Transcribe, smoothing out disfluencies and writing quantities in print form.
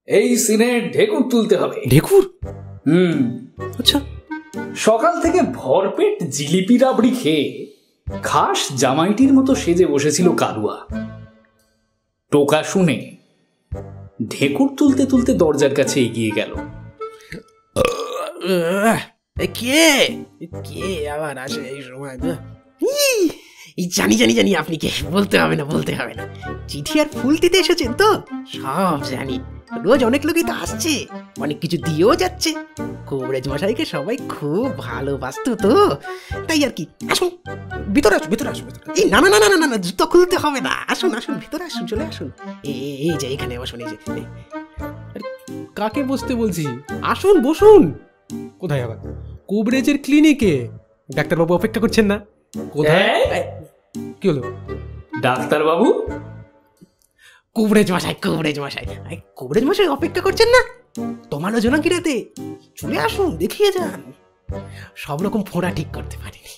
এই সিনে ঢেকুর তুলতে হবে। ঢেকুর? আচ্ছা। সকাল থেকে ভরপেট জিলিপি রাবড়ি খেয়ে খাস জামাইটির মতো সেজে বসেছিল কালুয়া। টোকা শুনে ঢেকুর তুলতে তুলতে দরজার কাছে এগিয়ে গেল। কে কে আবার আসে এই সময়? জানি জানি জানি, আপনি কে? বলতে হবে না, বলতে হবে না। চিঠি আর ফুল দিতে এসেছেন তো? সব জানি। রোজ অনেক লোকই তো আসছে, অনেক কিছু দিয়েও যাচ্ছে। কবরেজ মশাইকে সবাই খুব ভালোবাসতো তো, তাই আর কি। আসুন, ভিতরে আসুন, ভিতরে আসুন। এই না না না না না না, জুতো খুলতে হবে না। আসুন আসুন, ভিতরে আসুন, চলে আসুন। এই যে এখানে বসুন, এই যে। কাকে বসতে বলছি? আসুন, বসুন। কোথায় আবার? কবরেজের ক্লিনিকে। ডাক্তারবাবু অপেক্ষা করছেন না? কোথায়? কি হলো? ডাক্তারবাবু? কবরেজ মশাই, কবরেজ মশাই, কবরেজ মশাই অপেক্ষা করছেন না? তোমার জোনাকি রাতে চলে আসুন, দেখিয়ে যান। সব রকম ফোঁড়া ঠিক করতে পারিনি।